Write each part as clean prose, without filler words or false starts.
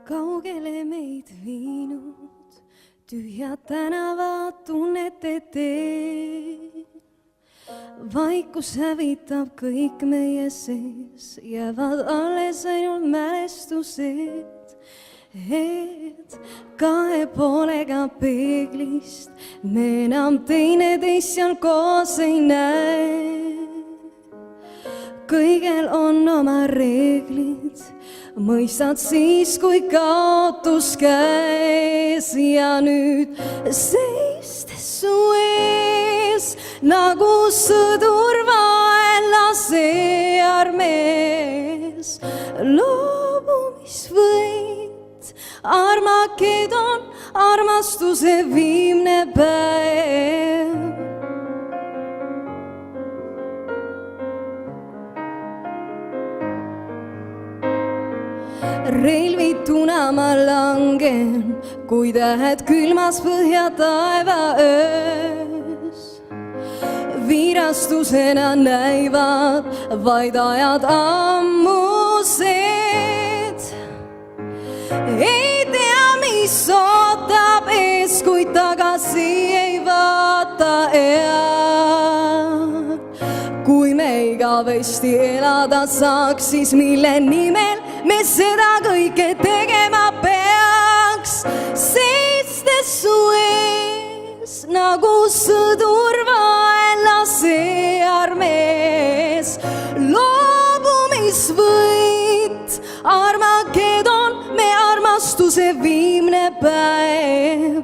Kaugele meid viinud tühjad tänavad tunnete tee. Vaikus hävitab kõik meie sees, jäävad alles ainult mälestused, et kahe poolega peeglist me enam teineteist seal koos ei näe. Kõigel on oma reeglid, mõistad siis, kui kaotus käes ja nüüd seistes su ees nagu sõdur vaenlase armees. Loobumisvõit, Armageddon, armastuse viimne päev. Relvituna ma langen, kui tähed külmas põhja taeva öös. Viirastusena näivad vaid ajad ammused. Ei tea, mis ootab ees, kui tagasi ei vaata ead. Kui me igavesti elada saaks, siis mille nimel me seda kõike tegema peaks, seistes su ees nagu sõdur vaenlase armees. Loobumisvõit, Armageddon, me armastuse viimne päev.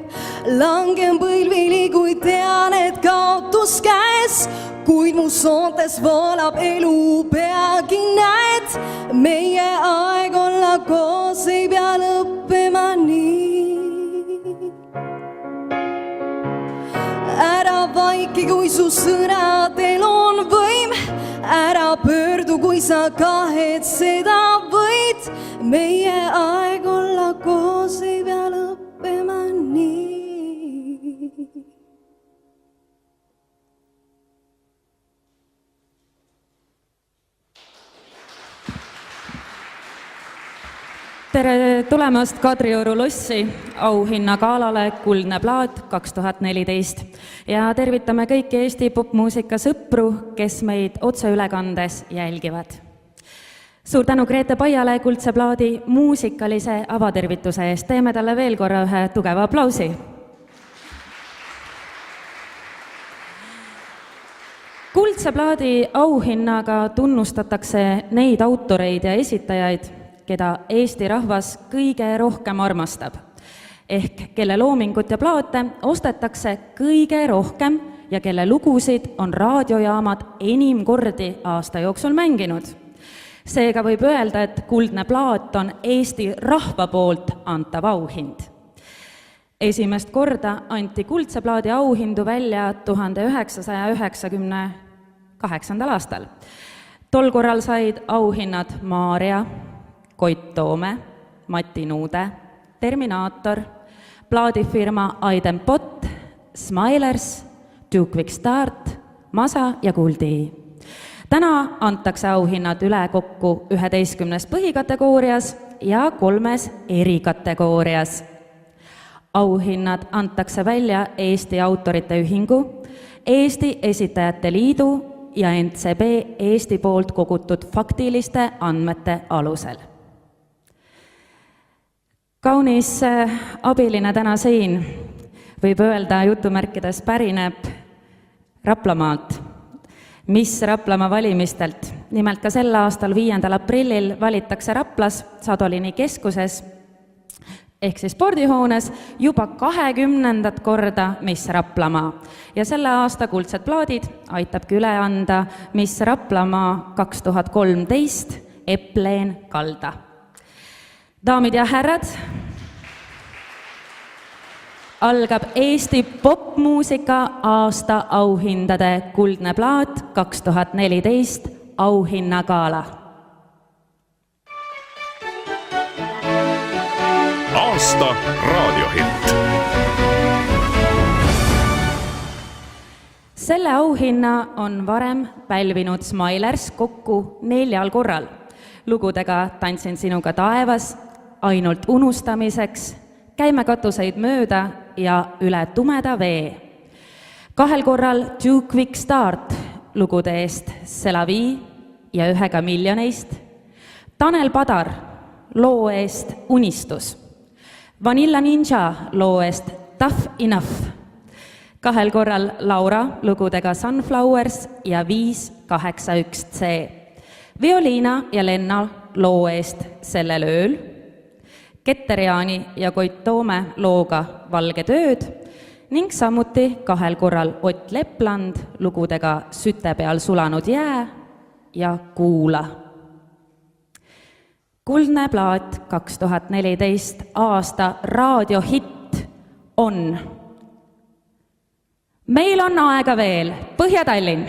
Langen põlvili, kui tean, et kaotus käes, kuid mu soontes voolab elu peagi, näed, meie aeg olla koos ei pea lõppema nii. Ära vaiki, kui su sõnadel on võim, ära pöördu, kui sa kahetseda võid, meie aeg olla koos ei pea lõppema nii. Tere tulemast Kadrioru lossi auhinnagaalale Kuldne plaat 2014 ja tervitame kõiki Eesti popmuusika sõpru, kes meid otseülekandes jälgivad. Suur tänu Grete Paiale Kuldse plaadi muusikalise avatervituse eest. Teeme talle veel korra ühe tugeva aplausi. Kuldse plaadi auhinnaga tunnustatakse neid autoreid ja esitajaid, keda Eesti rahvas kõige rohkem armastab, ehk kelle loomingut ja plaate ostetakse kõige rohkem ja kelle lugusid on raadiojaamad enim kordi aasta jooksul mänginud. Seega võib öelda, et Kuldne plaat on Eesti rahva poolt antav auhind. Esimest korda anti Kuldse plaadi auhindu välja 1998. aastal. Tol korral said auhinnad Maarja, Koit Toome, Mati Nuude, Terminaator, plaadifirma Aiden Pott, Smilers, Duke Quick Start, Masa ja Kuldi. Täna antakse auhinnad üle kokku 11 põhikategoorias ja 3 erikategoorias. Auhinnad antakse välja Eesti Autorite Ühingu, Eesti Esitajate Liidu ja NCB Eesti poolt kogutud faktiliste andmete alusel. Kaunis abiline täna siin, võib öelda jutumärkides pärineb Raplamaalt, mis Raplamaa valimistelt. Nimelt ka sel aastal 5. aprillil valitakse Raplas Sadolini keskuses ehk siis spordihoones juba 20. korda Miss Raplamaa. Ja selle aasta kuldsed plaadid aitabki üle anda Miss Raplamaa 2013 Epleen Kalda. Daamid ja härrad, algab Eesti popmuusika aasta auhindade Kuldne plaat 2014 auhinnagaala. Aasta raadiohitt. Selle auhinna on varem pälvinud Smilers kokku 4 korral. Lugudega Tantsin sinuga taevas, Ainult unustamiseks, Käime katuseid mööda ja Üle tumeda vee. 2 korral Too Quick Start lugude eest Selavi ja 1 miljoneist. Tanel Padar loo eest Unistus. Vanilla Ninja loo eest Tough Enough. 2 korral Laura lugudega Sunflowers ja 581C. Violiina ja Lenna loo eest Sellel ööl. Keter-Jaani ja Koit Toome looga Valged ööd ning samuti 2 korral Ott Lepland lugudega Süte peal sulanud jää ja Kuula. Kuldne plaat 2014 aasta raadiohitt on Meil on aega veel, Põhja-Tallinn.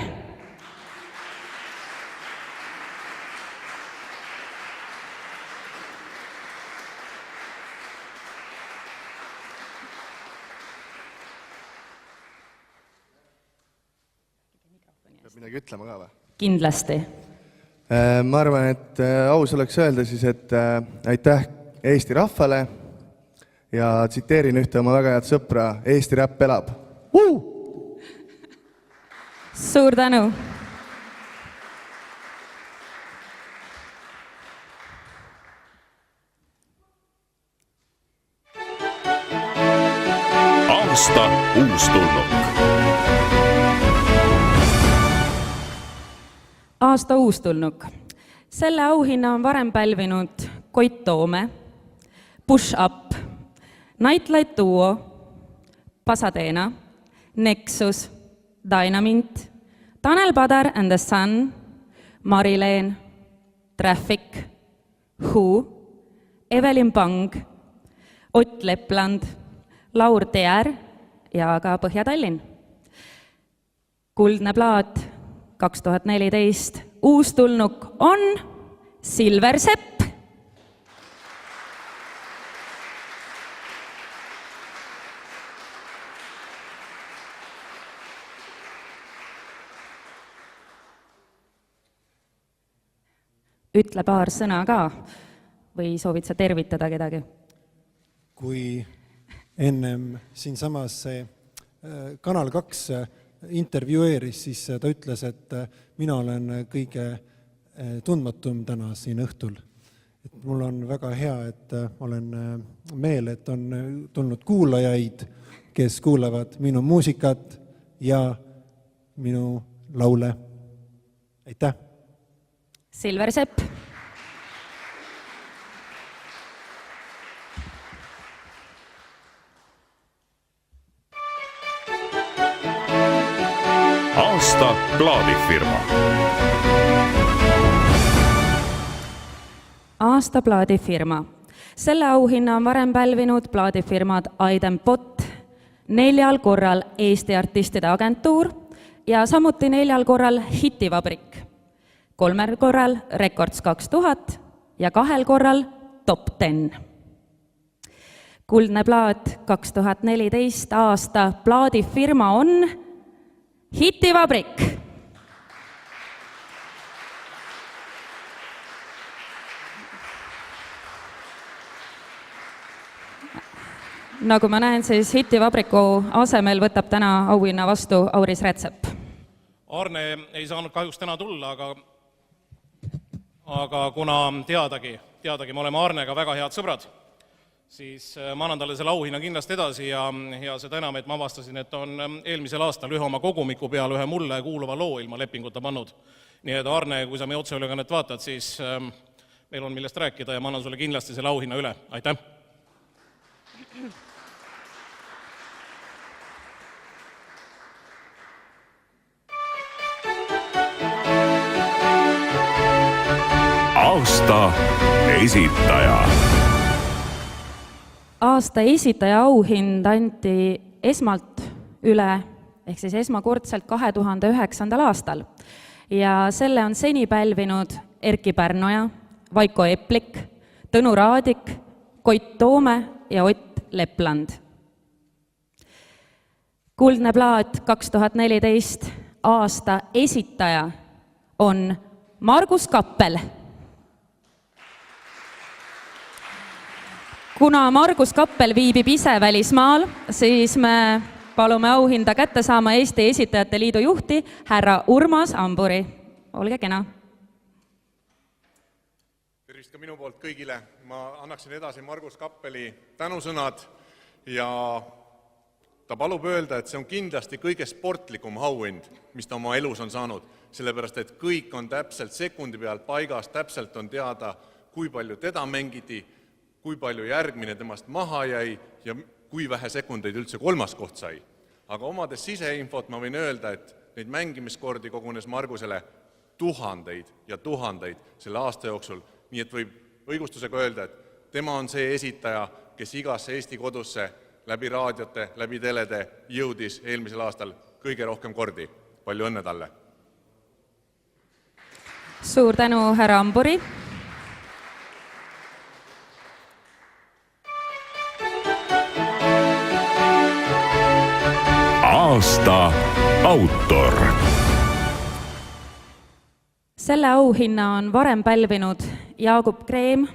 Peab midagi ütlema ka või? Kindlasti. Ma arvan, et aus oleks öelda siis, et aitäh Eesti rahvale ja tsiteerin ühte oma väga head sõpra, Eesti räpp elab. Suur tänu! Aasta uustulnuk. Aasta uustulnuk. Selle auhinna on varem pälvinud Koit Toome, Push Up, Nightlight Duo, Pasadena, Nexus, Dynamint, Tanel Padar and the Sun, Marileen, Traffic, Who, Evelyn Pang, Ott Lepland, Laur Teer ja ka Põhja-Tallinn. Kuldne plaat 2014 uustulnuk on Silver Sepp. Ütle paar sõna ka või soovid sa tervitada kedagi? Kui ennem siinsamas Kanal 2 intervjueeris, siis ta ütles, et mina olen kõige tundmatum täna siin õhtul. Et mul on väga hea, et olen meel, et on tulnud kuulajaid, kes kuulavad minu muusikat ja minu laule. Aitäh! Silver Sepp. Aasta plaadifirma. Aasta plaadifirma. Selle auhinna on varem pälvinud plaadifirmad Aiden Pott, 4 korral Eesti artistide agentuur ja samuti 4 korral Hitivabrik, 3 korral Records 2000 ja 2 korral Top 10. Kuldne plaat 2014 aasta plaadifirma on Hitivabrik. Nagu ma näen, siis Hitivabriku asemel võtab täna auhinna vastu Auris Rätsep. Arne ei saanud kahjuks täna tulla, aga kuna teadagi, me oleme Arnega väga head sõbrad, siis ma annan talle selle auhinna kindlasti edasi ja seda enam, et ma avastasin, et on eelmisel aastal ühe oma kogumiku peal ühe mulle kuuluva loo ilma lepinguta pannud. Nii et Arne, kui sa meie otseülekannet vaatad, siis meil on millest rääkida ja ma annan sulle kindlasti selle auhinna üle. Aitäh! Aasta esitaja. Aasta esitaja auhind anti esmalt üle, ehk siis esmakordselt 2009. aastal. Ja selle on seni pälvinud Erki Pärnoja, Vaiko Eplik, Tõnu Raadik, Koit Toome ja Ott Lepland. Kuldne plaat 2014 aasta esitaja on Margus Kappel. Kuna Margus Kappel viibib ise välismaal, siis me palume auhinda kätte saama Eesti Esitajate Liidu juhti härra Urmas Amburi. Olge kena. Tervist ka minu poolt kõigile. Ma annaksin edasi Margus Kappeli tänusõnad ja ta palub öelda, et see on kindlasti kõige sportlikum auhind, mis ta oma elus on saanud, sellepärast et kõik on täpselt sekundi pealt paigas, täpselt on teada, kui palju teda mängiti, kui palju järgmine temast maha jäi ja kui vähe sekundeid üldse kolmas koht sai. Aga omades siseinfot ma võin öelda, et neid mängimiskordi kogunes Margusele tuhandeid ja tuhandeid selle aasta jooksul, nii et võib õigustusega öelda, et tema on see esitaja, kes igasse Eesti kodusse läbi raadiote, läbi telede jõudis eelmisel aastal kõige rohkem kordi. Palju õnne talle! Suur tänu, härra Amburi! Aasta autor. Selle auhinna on varem pälvinud Jaagup Kreem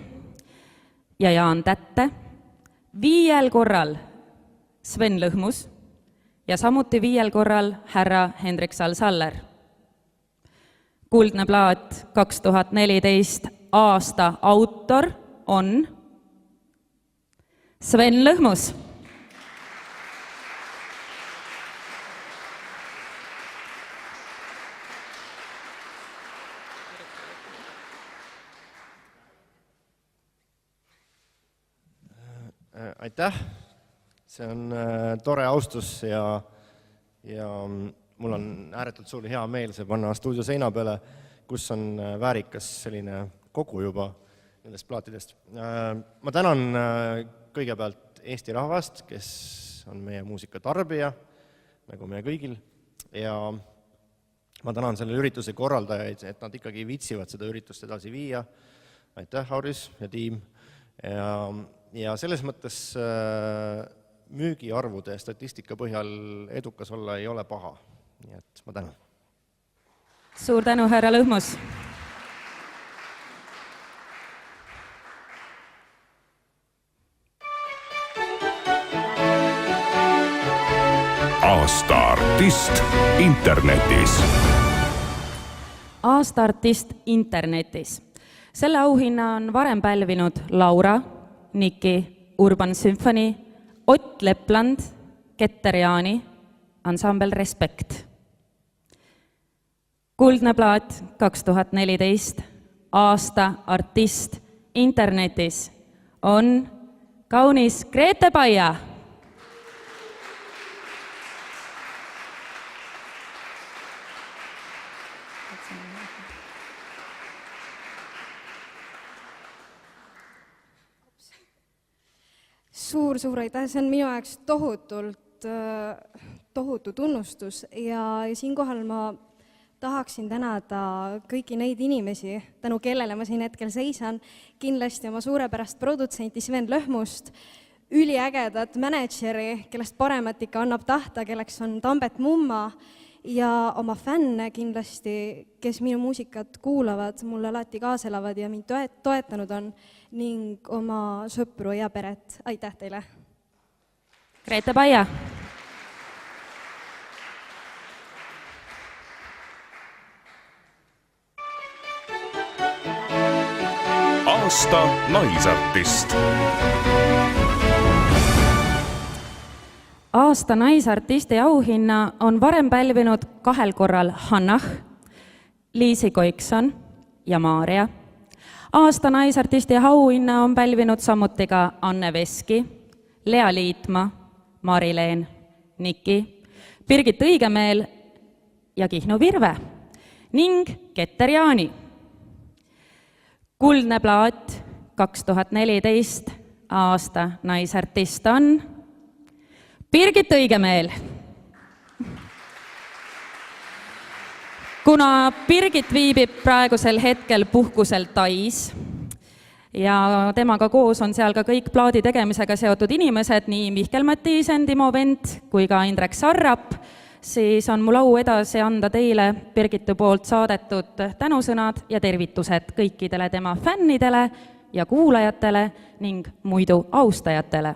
ja Jaan Tätte, 5 korral Sven Lõhmus ja samuti 5 korral härra Hendrik Sall-Saller. Kuldne plaat 2014 aasta autor on Sven Lõhmus. Aitäh, see on tore austus ja mul on ääretult suur hea meel see panna stuudio seina peale, kus on väärikas selline kogu juba nendest plaatidest. Ma tänan kõigepealt Eesti rahvast, kes on meie muusika tarbija, nagu meie kõigil, ja ma tänan selle ürituse korraldajaid, et nad ikkagi viitsivad seda üritust edasi viia. Aitäh, Auris ja tiim! Ja selles mõttes müügiarvude statistika põhjal edukas olla ei ole paha. Nii et ma tänan. Suur tänu, härra Lõhmus! Aasta artist internetis. Aasta artist internetis. Selle auhinna on varem pälvinud Laura, Niki, Urban Symphony, Ott Lepland, Keter Jaani, ansambel Respekt. Kuldne plaat 2014, aasta artist internetis on kaunis Grete Paia. Suur aitäh, see on minu jaoks tohutu tunnustus ja siinkohal ma tahaksin tänada kõiki neid inimesi, tänu kellele ma siin hetkel seisan, kindlasti oma suurepärast produtsenti Sven Lõhmust, üliägedat mänedžeri, kellest paremat ikka annab tahta, kelleks on Tambet Mumma, ja oma fänne kindlasti, kes minu muusikat kuulavad, mulle alati kaaselavad ja mind toetanud on, ning oma sõpru ja peret. Aitäh teile! Grete Paia! Aasta naisartist. Aasta naisartisti auhinna on varem pälvinud 2 korral Hannah, Liisi Koikson ja Maarja. Aasta naisartisti auhinna on pälvinud samuti ka Anne Veski, Lea Liitma, Mari-Leen, Niki, Birgit Õigemeel ja Kihnu Virve ning Keter Jaani. Kuldne plaat 2014 aasta naisartist on Birgit Õigemeel. Kuna Birgit viibib praegusel hetkel puhkusel Tais ja temaga koos on seal ka kõik plaadi tegemisega seotud inimesed, nii Mihkel Mattiisen, Timo Vent kui ka Indrek Sarrap, siis on mul au edasi anda teile Birgitu poolt saadetud tänusõnad ja tervitused kõikidele tema fännidele ja kuulajatele ning muidu austajatele.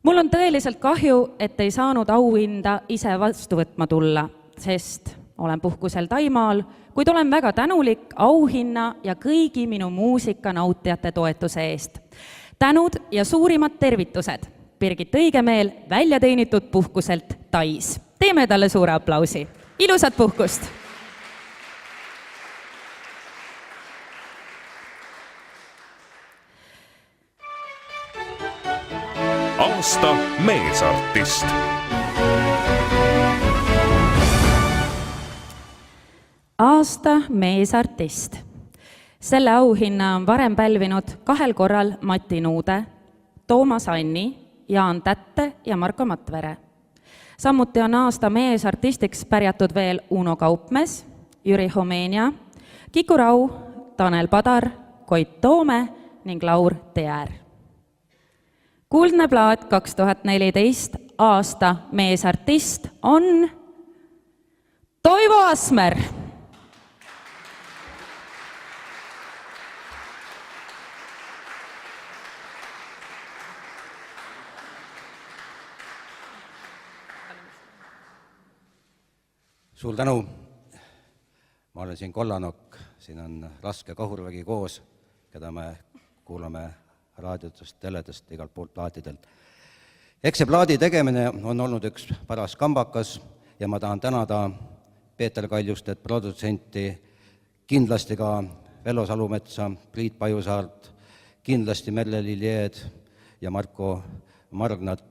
Mul on tõeliselt kahju, et ei saanud auhinda ise vastu võtma tulla, sest olen puhkusel Taimaal, kuid olen väga tänulik auhinna ja kõigi minu muusika nautijate toetuse eest. Tänud ja suurimad tervitused Birgit Õigemeel välja teenitud puhkuselt Tais. Teeme talle suure aplausi. Ilusat puhkust! Aasta meesartist. Aasta meesartist. Selle auhinna on varem pälvinud 2 korral Mati Nuude, Toomas Anni, Jaan Tätte ja Marko Matvere. Samuti on aasta meesartistiks pärjatud veel Uno Kaupmes, Jüri Homenia, Kiku Rau, Tanel Padar, Koit Toome ning Laur Teär. Kuldne plaat 2014 aasta meesartist on Toivo Asmer. Suur tänu. Ma olen siin Kollanokk, siin on Raske Kahurvägi koos, keda me kuulame raadiotest, teledest, igalt poolt plaatidelt. Eks see plaadi tegemine on olnud üks paras kambakas ja ma tahan tänada Peeter Kaljustet, produtsenti, kindlasti ka Vello Salumetsa, Priit Pajusaart, kindlasti Merle Liljeed ja Marko Margnat.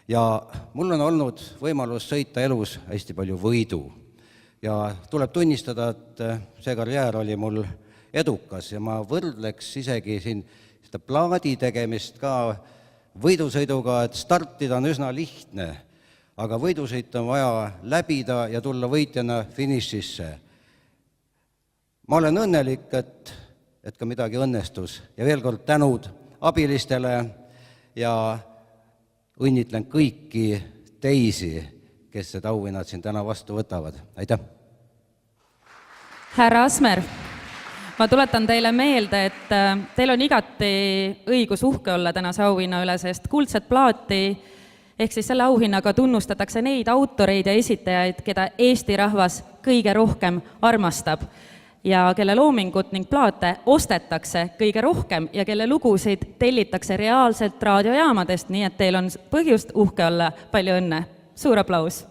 Ja mul on olnud võimalus sõita elus hästi palju võidu. Ja tuleb tunnistada, et see karjäär oli mul edukas ja ma võrdleks isegi siin seda plaadi tegemist ka võidusõiduga, et startida on üsna lihtne, aga võidusõit on vaja läbida ja tulla võitjana finišisse. Ma olen õnnelik, et ka midagi õnnestus ja veel kord tänud abilistele ja õnnitlen kõiki teisi, kes seda auhinnad siin täna vastu võtavad. Aitäh! Härra Asmer, ma tuletan teile meelde, et teil on igati õigus uhke olla tänase auhinna üle, sest kuldset plaati ehk siis selle auhinnaga tunnustatakse neid autoreid ja esitajaid, keda Eesti rahvas kõige rohkem armastab ja kelle loomingut ning plaate ostetakse kõige rohkem ja kelle lugusid tellitakse reaalselt raadiojaamadest, nii et teil on põhjust uhke olla. Palju õnne! Suur aplaus!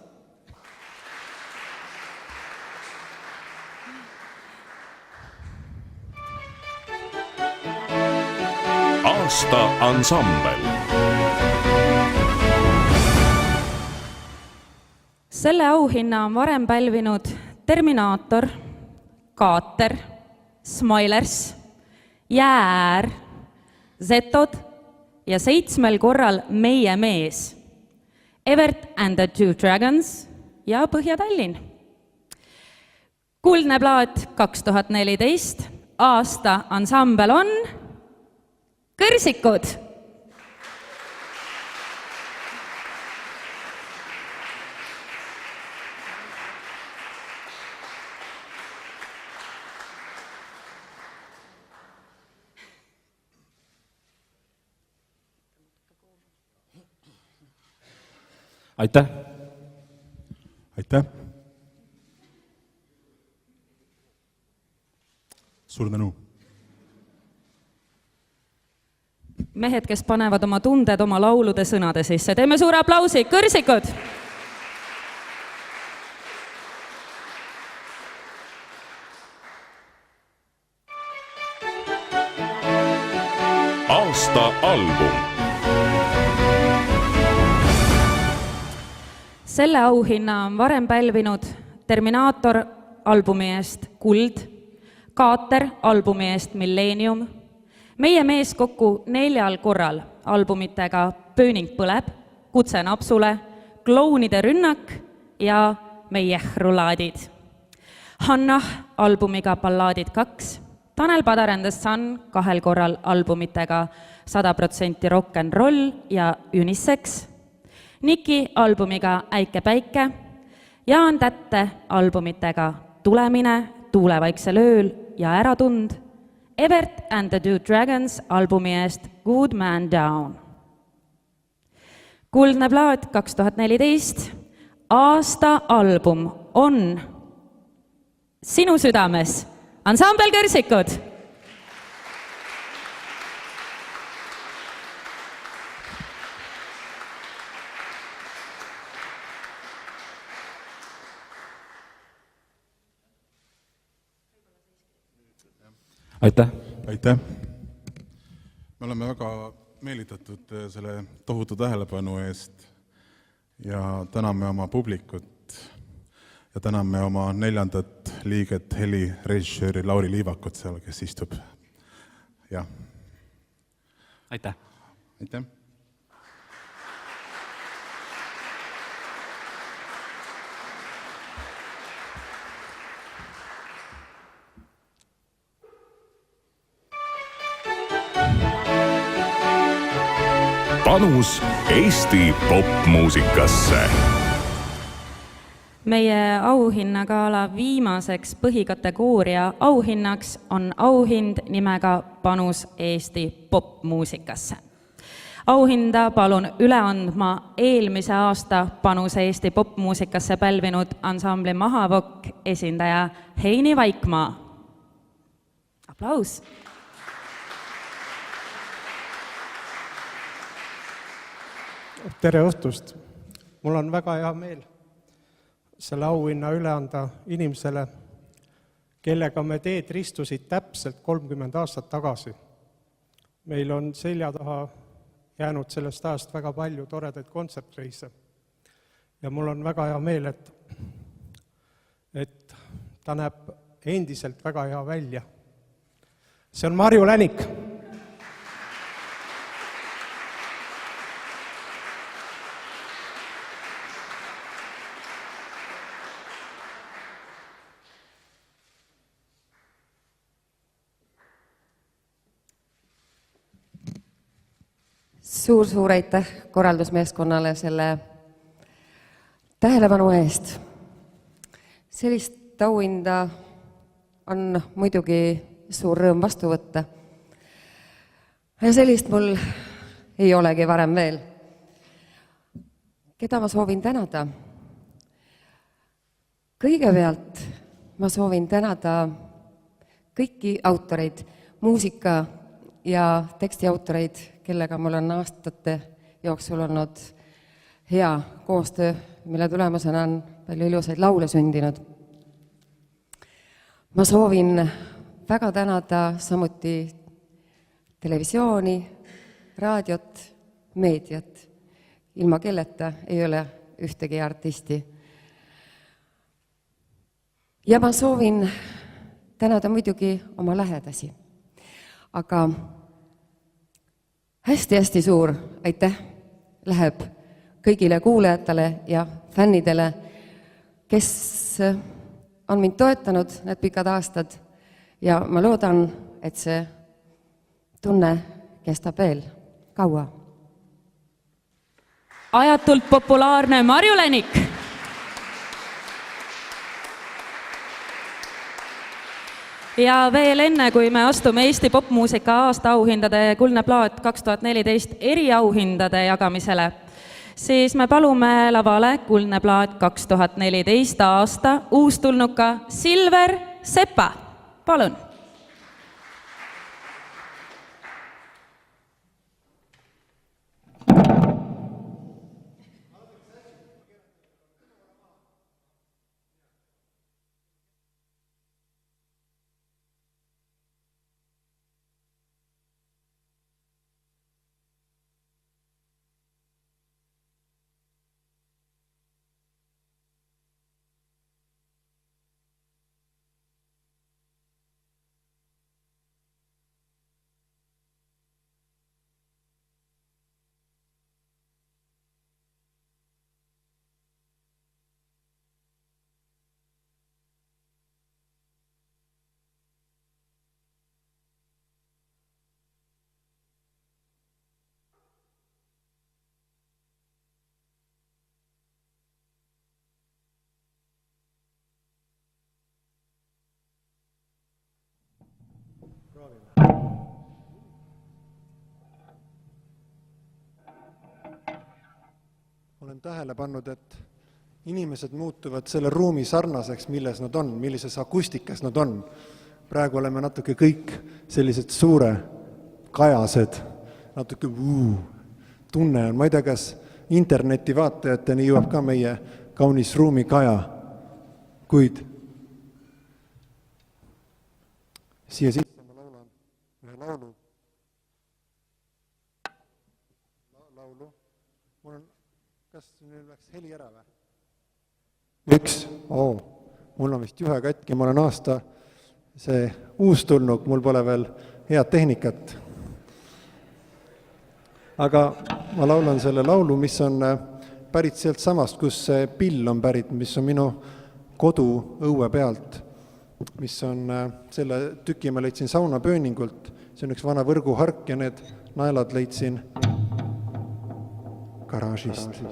Aasta ansambel. Selle auhinna on varem pälvinud Terminaator, Kaater, Smilers, Jäär, Zetod ja 7 korral Meie mees, Evert and the Two Dragons ja Põhja-Tallinn. Kuldne plaat 2014, aasta ansambel on Kõrsikud. Aitäh! Aitäh! Suur tänu! Mehed, kes panevad oma tunded oma laulude sõnade sisse. Teeme suure aplausi! Kõrsikud! Aasta album. Selle auhinna on varem pälvinud Terminaator albumi eest Kuld, Kaater albumi eest Millennium, Meie mees kokku 4 korral albumitega Pööning põleb, Kutse napsule, Klounide rünnak ja Meie rulaadid. Hannah albumiga Ballaadid 2, Tanel Padar and the Sun 2 korral albumitega 100% rock and roll ja Unisex, Niki albumiga Äike päike, Jaan Tätte albumitega Tulemine, Tuulevaiksel ööl ja Äratund, Evert and the Two Dragons albumi eest Good Man Down. Kuldne plaat 2014, aasta album on Sinu südames, ansambel Kõrsikud. aitäh! aitäh! Me oleme väga meelitatud selle tohutu tähelepanu eest ja täname oma publikut ja täname oma 4. liiget, helirežissööri Lauri Liivakut seal, kes istub. Ja. Aitäh! Aitäh! Panus Eesti popmuusikasse. Meie auhinnagala viimaseks põhikategooria auhinnaks on auhind nimega Panus Eesti popmuusikasse. Auhinda palun üle andma eelmise aasta Panuse Eesti popmuusikasse pälvinud ansambli Mahavokk esindaja Heini Vaikmaa. Aplaus! Tere õhtust! Mul on väga hea meel selle auhinna üle anda inimesele, kellega me teed ristusid täpselt 30 aastat tagasi. Meil on selja taha jäänud sellest ajast väga palju toredaid kontsertreise. Ja mul on väga hea meel, et ta näeb endiselt väga hea välja. See on Marju Länik. Suur aitäh korraldusmeeskonnale selle tähelepanu eest. Sellist auhinda on muidugi suur rõõm vastu võtta. Ja sellist mul ei olegi varem veel. Keda ma soovin tänada? Kõigepealt ma soovin tänada kõiki autoreid, muusika ja tekstiautoreid, kellega mul on aastate jooksul olnud hea koostöö, mille tulemusena on palju ilusaid laule sündinud. Ma soovin väga tänada samuti televisiooni, raadiot, meediat, ilma kelleta ei ole ühtegi artisti. Ja ma soovin tänada muidugi oma lähedasi, aga hästi suur aitäh läheb kõigile kuulajatele ja fännidele, kes on mind toetanud need pikad aastad ja ma loodan, et see tunne kestab veel kaua. Ajatult populaarne Marju Länik. Ja veel enne, kui me astume Eesti popmuusika aasta auhindade Kuldne plaat 2014 eriauhindade jagamisele, siis me palume lavale Kuldne plaat 2014 aasta uustulnuka Silver Sepa. Palun! Olen tähele pannud, et inimesed muutuvad selle ruumi sarnaseks, milles nad on, millises akustikas nad on. Praegu oleme natuke kõik sellised suure kajased, natuke tunne on. Ma ei tea, kas interneti vaatajateni jõuab ka meie kaunis ruumi kaja, kuid siia sisse ma laulan ühe laulu. Mul on, kas nüüd läks heli ära või? Mul on vist juhe katki, ma olen aasta see uus tulnud, mul pole veel head tehnikat. Aga ma laulan selle laulu, mis on pärit sealt samast, kus see pill on pärit, mis on minu kodu õue pealt, mis on selle tüki ma leidsin saunapööningult, see on üks vana võrguhark ja need naelad leidsin garaažist.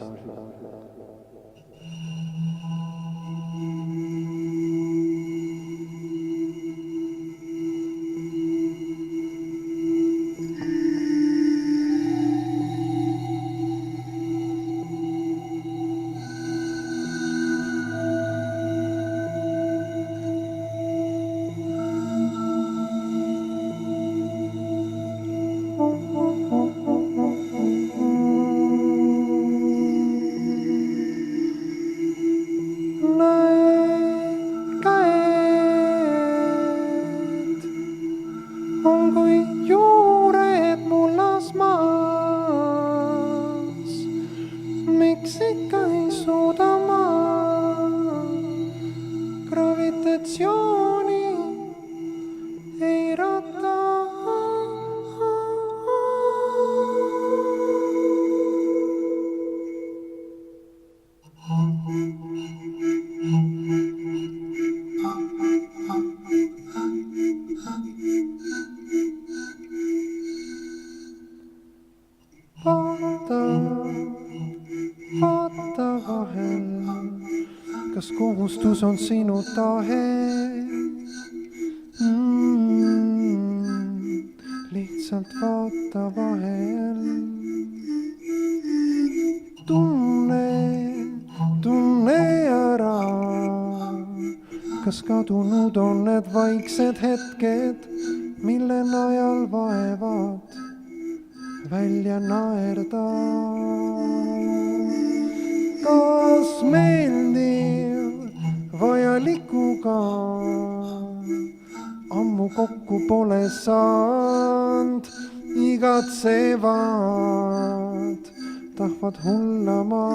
Kas kohustus on sinu tahe? Lihtsalt vaata vahel. Tunne ära. Kas kadunud on need vaiksed hetked, mille najal vaevad välja naerda? Kas meeldiv vajalikuga ammu kokku pole saanud, igatsevad, tahvad hullama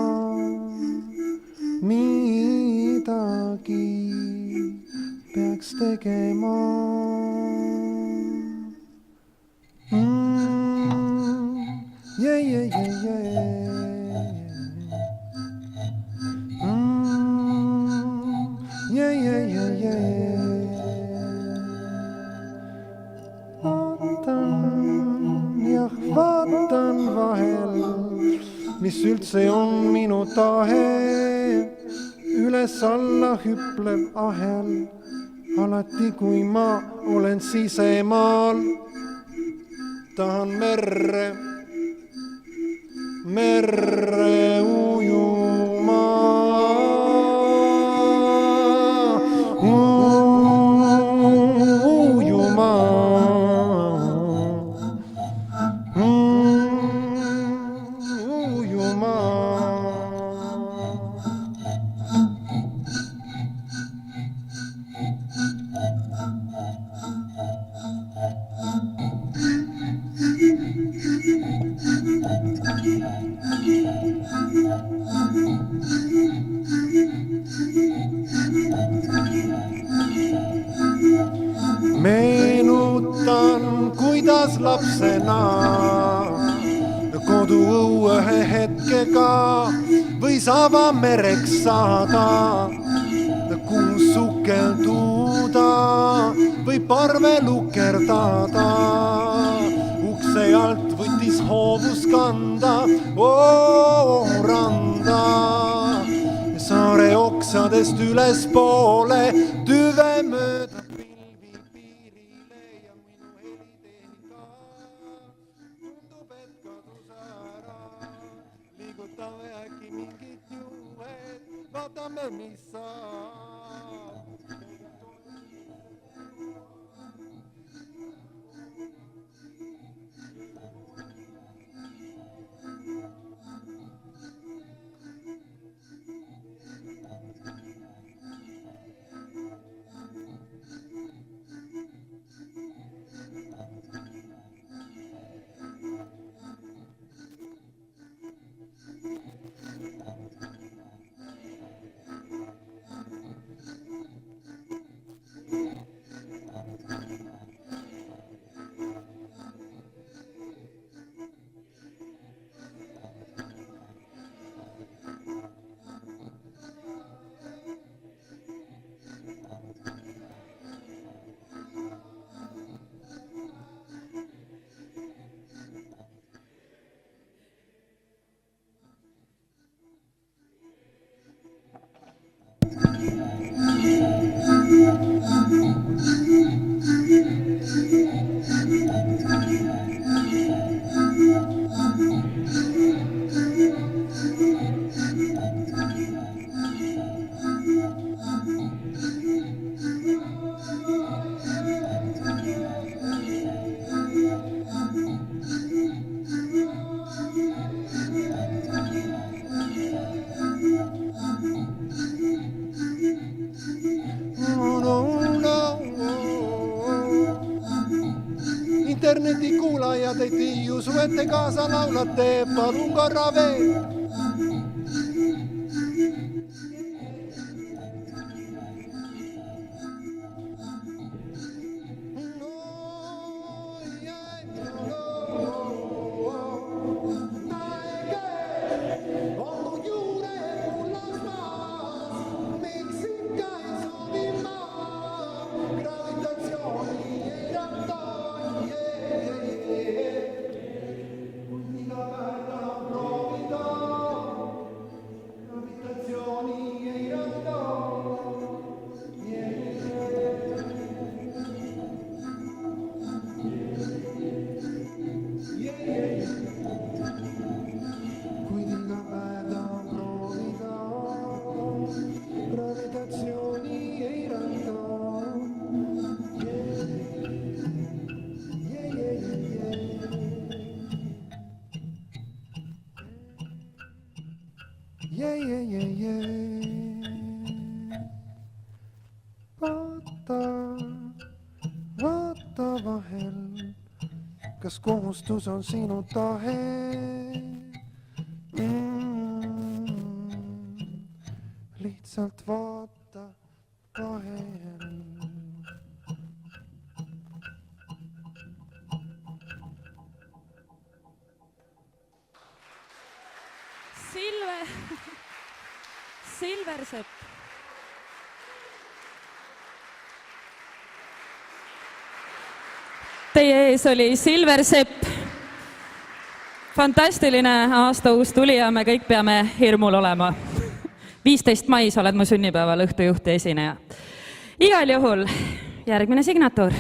midagi peaks tegema. Vaatan vahel, mis üldse on minu tahe, üles alla hüplev ahel, alati kui ma olen sisemaal, tahan merre ujuma. Meenutan, kuidas lapsena koduõue hetkega võis avamereks saada, kuhu sukelduda või parve lukerdada. Ukse alt võttis hoovus kanda randa, saare oksadest üles poole tüve mööda pilvi piirile ja minu vaatame, mis saab. Internetikuulajad ei tii usu, et te kaasa laulate, palun korra veel. Vaata vahel, kas kohustus on sinu tahe. Lihtsalt vaata vahel. Silversepp. Teie ees oli Silversepp. Fantastiline aasta uus tuli ja me kõik peame hirmul olema. 15. mais oled mu sünnipäeval õhtujuht ja esineja. Igal juhul järgmine signatuur.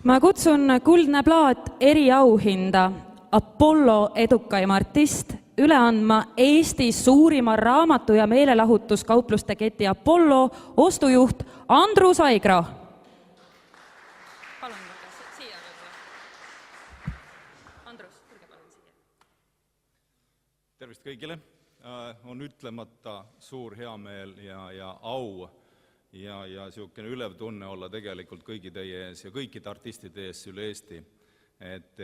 Ma kutsun Kuldne Plaat eriauhinda Apollo edukaim artist üle andma Eesti suurima raamatu- ja meelelahutuskaupluste keti Apollo ostujuht Andrus Aigro. Palun, siia. Andrus, tulge palun siia. Tervist kõigile. On ütlemata suur heameel ja au ja niisugune ülev tunne olla tegelikult kõigi teie ees ja kõikide artistide ees üle Eesti, et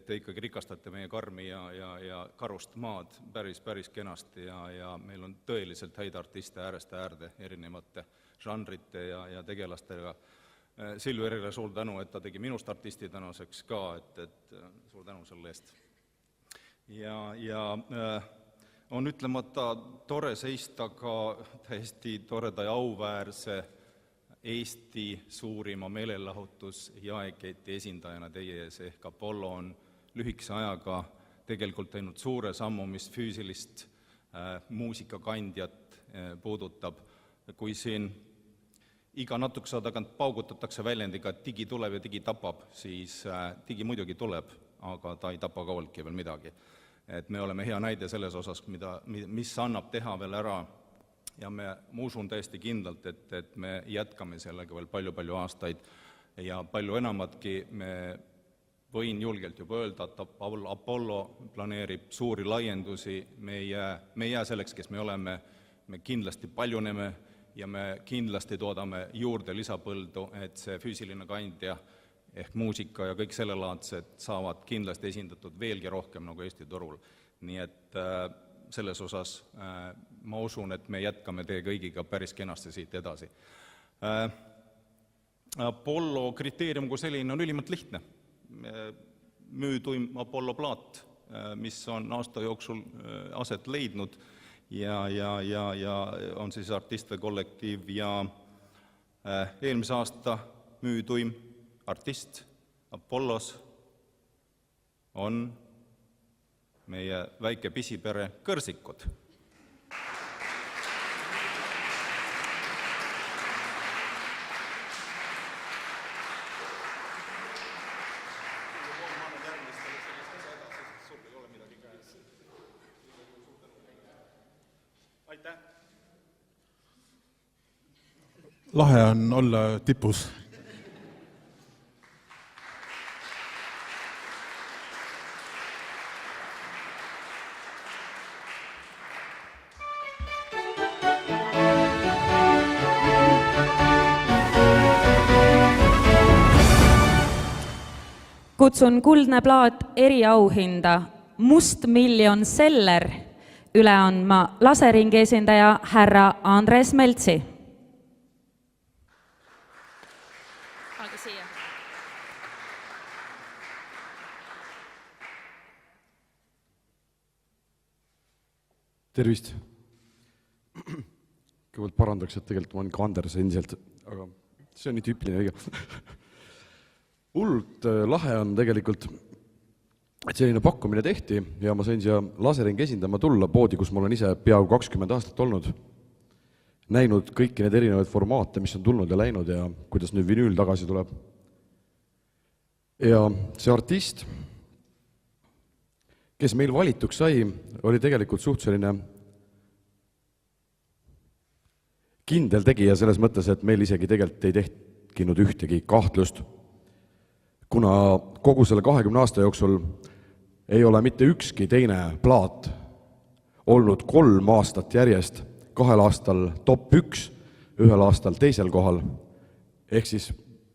te ikkagi rikastate meie karmi ja karust maad päris kenasti ja meil on tõeliselt häid artiste äärest äärde erinevate žanrite ja tegelastega. Silverile suur tänu, et ta tegi minust artisti tänaseks ka, et suur tänu selle eest. Ja on ütlemata tore seista ka täiesti toreda ja auväärse Eesti suurima meelelahutus jaeketi esindajana teie ees ehk Apollo on lühikese ajaga tegelikult teinud suure sammu, mis füüsilist muusikakandjat puudutab. Kui siin iga natukese tagant paugutatakse väljendiga, et digi tuleb ja digi tapab, siis digi muidugi tuleb, aga ta ei tapa kaugeltki veel midagi. Et me oleme hea näide selles osas, mis annab teha veel ära ja ma usun täiesti kindlalt, et me jätkame sellega veel palju-palju aastaid ja palju enamatki me võin julgelt juba öelda, et Apollo planeerib suuri laiendusi, me ei jää selleks, kes me oleme, me kindlasti paljuneme ja me kindlasti toodame juurde lisapõldu, et see füüsiline kandja ehk muusika ja kõik sellelaadsed saavad kindlasti esindatud veelgi rohkem nagu Eesti turul. Nii et selles osas ma usun, et me jätkame teie kõigiga päris kenasti siit edasi. Apollo kriteerium kui selline on ülimalt lihtne. Müüduim Apollo plaat, mis on aasta jooksul aset leidnud ja on siis artist või kollektiiv ja eelmise aasta müüduim artist Apollos on meie väike pisipere Kõrsikud. Lahe on olla tipus. Kutsun Kuldne plaat eriauhinda Must Million Seller üle andma laseringi esindaja härra Andres Meltsi. Tervist! Kõigepealt parandaks, et tegelikult ma olen ka Anders endiselt, aga see on nii tüüpiline õige. Hullult lahe on tegelikult, et selline pakkumine tehti ja ma sain siia laseringi esindama tulla poodi, kus ma olen ise peaaegu 20 aastat olnud, näinud kõiki need erinevaid formaate, mis on tulnud ja läinud ja kuidas nüüd vinüül tagasi tuleb. Ja see artist, kes meil valituks sai, oli tegelikult suht selline kindel tegija selles mõttes, et meil isegi tegelikult ei tehkinud ühtegi kahtlust, kuna kogu selle 20 aasta jooksul ei ole mitte ükski teine plaat olnud 3 aastat järjest, 2 aastal top 1, 1 aastal teisel kohal, ehk siis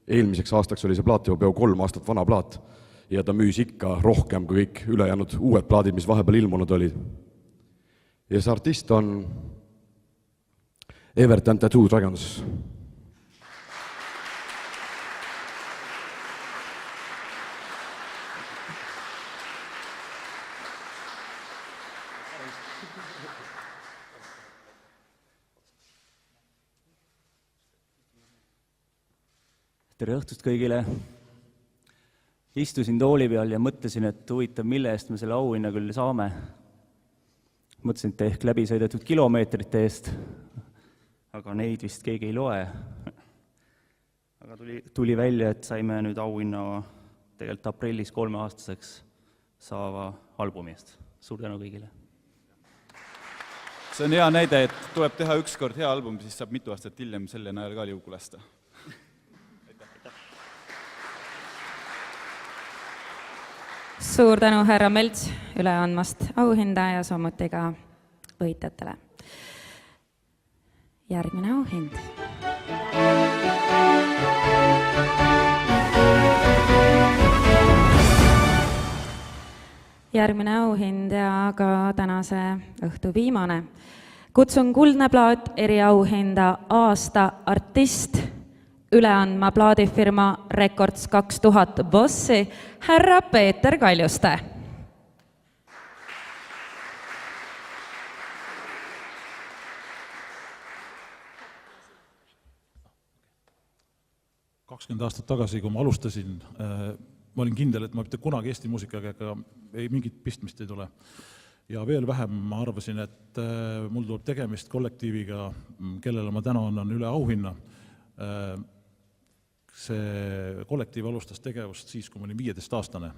eelmiseks aastaks oli see plaat juba peaaegu 3 aastat vana plaat ja ta müüs ikka rohkem kui kõik ülejäänud uued plaadid, mis vahepeal ilmunud olid. Ja see artist on Evert and the Two Dragons. Tere õhtust kõigile! Istusin tooli peal ja mõtlesin, et huvitav, mille eest me selle auhinna küll saame. Mõtlesin, et ehk läbi sõidetud kilomeetrite eest, aga neid vist keegi ei loe. Aga tuli välja, et saime nüüd auhinna tegelikult aprillis 3-aastaseks saava albumi eest. Suur tänu kõigile! See on hea näide, et tuleb teha ükskord hea album, siis saab mitu aastat hiljem selle najal ka liugu lasta. Suur tänu härra Melts üle andmast auhinda ja samuti ka võitjatele. Järgmine auhind. Järgmine auhind ja ka tänase õhtu viimane. Kutsun Kuldne plaat eriauhinda aasta artist üle andma plaadifirma Records 2000 bossi härra Peeter Kaljuste. aastat tagasi, kui ma alustasin, ma olin kindel, et ma mitte kunagi Eesti muusikaga ei mingit pistmist ei tule. Ja veel vähem ma arvasin, et mul tuleb tegemist kollektiiviga, kellele ma täna annan üle auhinna. See kollektiiv alustas tegevust siis, kui ma olin 15-aastane.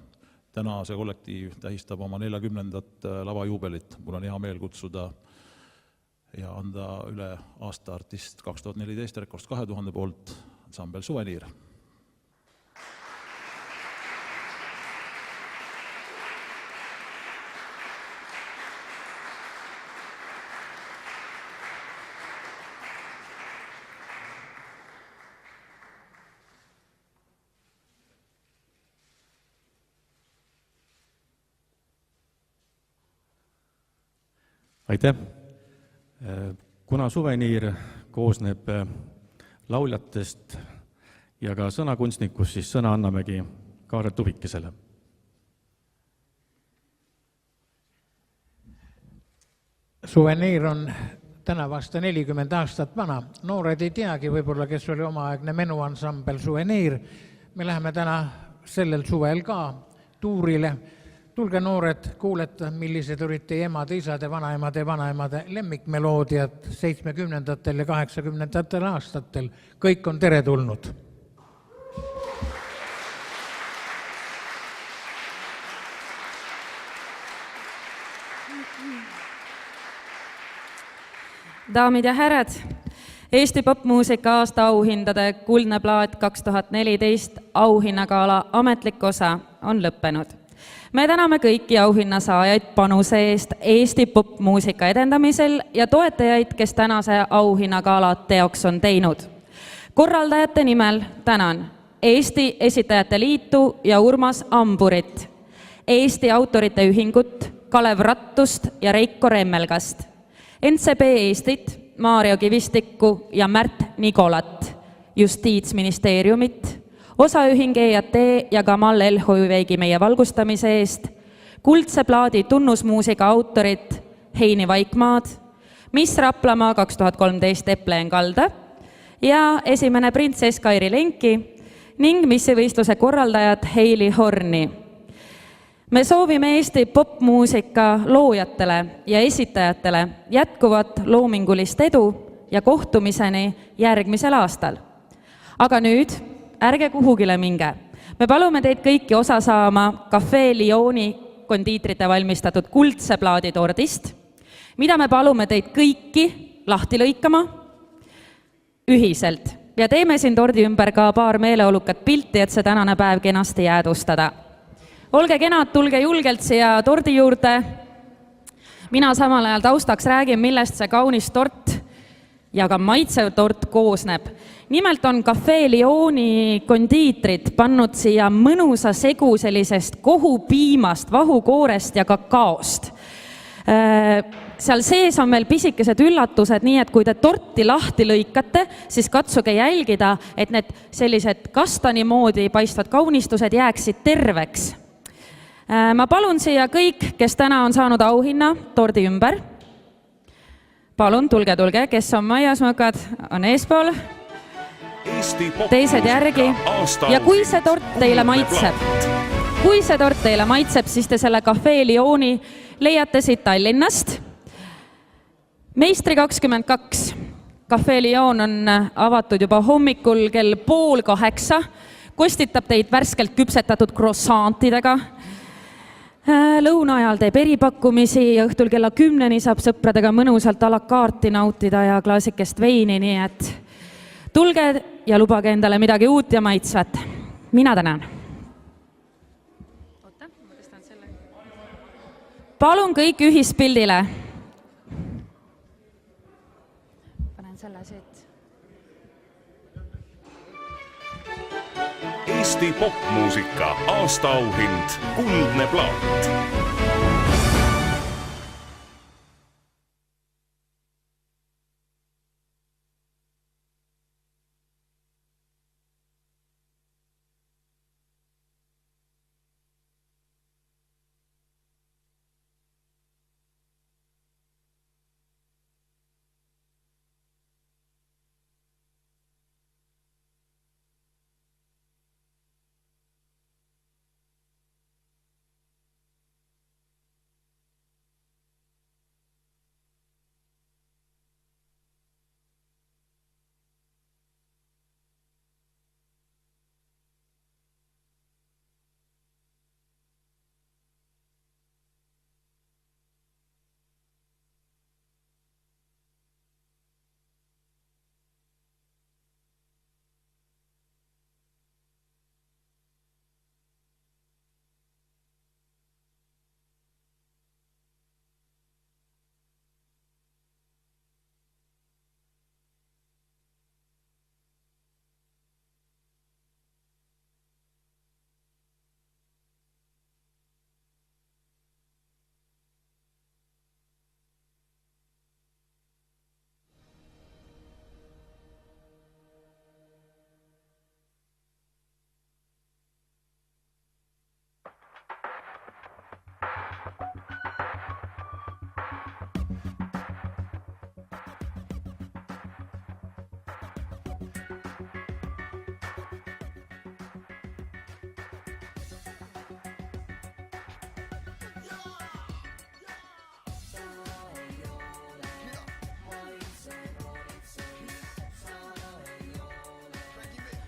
Täna see kollektiiv tähistab oma 40. lavajuubelit. Mul on hea meel kutsuda ja anda üle aasta artist 2014 Rekords 2000 poolt ansambel Suveniir. Aitäh! Kuna Suveniir koosneb lauljatest ja ka sõnakunstnikust, siis sõna annamegi Kaarel Tuvikesele. Suveniir on tänavu aasta 40 aastat vana. Noored ei teagi võib-olla, kes oli omaaegne menuansambel Suveniir. Me läheme täna sellel suvel ka tuurile. Tulge noored, kuuleta, millised olid teie emade, isade, vanaemade lemmikmeloodiad 70. ja 80. aastatel. Kõik on teretulnud. Daamid ja härrad, Eesti popmuusika aasta auhindade Kuldne plaat 2014 auhinnagala ametlik osa on lõppenud. Me täname kõiki auhinnasaajaid panuse eest Eesti popmuusika edendamisel ja toetajaid, kes tänase auhinnagala teoks on teinud. Korraldajate nimel tänan Eesti Esitajate Liitu ja Urmas Amburit, Eesti Autorite Ühingut, Kalev Rattust ja Reiko Remmelgast, NCB Eestit, Maarjo Kivistikku ja Märt Nikolat, Justiitsministeeriumit, osaühing EAT ja Kamal El-Hoiveigi meie valgustamise eest, Kuldse plaadi tunnusmuusika autorit Heini Vaikmaad, Miss Raplamaa 2013 Epleen Kalda ja esimene printsess Kairi Lenki ning missivõistluse korraldajad Heili Horni. Me soovime Eesti popmuusika loojatele ja esitajatele jätkuvat loomingulist edu ja kohtumiseni järgmisel aastal. Aga nüüd ärge kuhugile minge. Me palume teid kõiki osa saama Café Lyoni kondiitrite valmistatud Kuldse plaadi tordist, mida me palume teid kõiki lahti lõikama ühiselt. Ja teeme siin tordi ümber ka paar meeleolukat pilti, et see tänane päev kenasti jäädustada. Olge kenad, tulge julgelt siia tordi juurde. Mina samal ajal taustaks räägin, millest see kaunis tort ja ka maitsev tort koosneb. Nimelt on Café Lyoni kondiitrid pannud siia mõnusa segu sellisest kohupiimast, vahukoorest ja kakaost. Seal sees on veel pisikesed üllatused, nii et kui te torti lahti lõikate, siis katsuge jälgida, et need sellised kastani moodi paistvad kaunistused jääksid terveks. Ma palun siia kõik, kes täna on saanud auhinna tordi ümber. Palun, tulge, kes on maiasmõkad, on eespool. Teised järgi. Ja kui see tort teile maitseb, siis te selle Café Lyoni leiate siit Tallinnast. Meistri 22. Café Lyon on avatud juba hommikul kell 7:30. Kostitab teid värskelt küpsetatud croissantidega. Lõuna ajal teeb eripakkumisi ja õhtul kella 10 saab sõpradega mõnusalt a la carte nautida ja klaasikest veini, nii et tulge ja lubage endale midagi uut ja maitsvat. Mina tänan. Palun kõik ühispildile. Panen selle siit. Eesti popmuusika aastaauhind Kuldne plaat.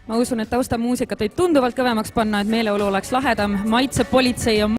ma usun, et taustamuusikat võib tunduvalt kõvemaks panna, et meeleolu oleks lahedam, maitsepolitsei on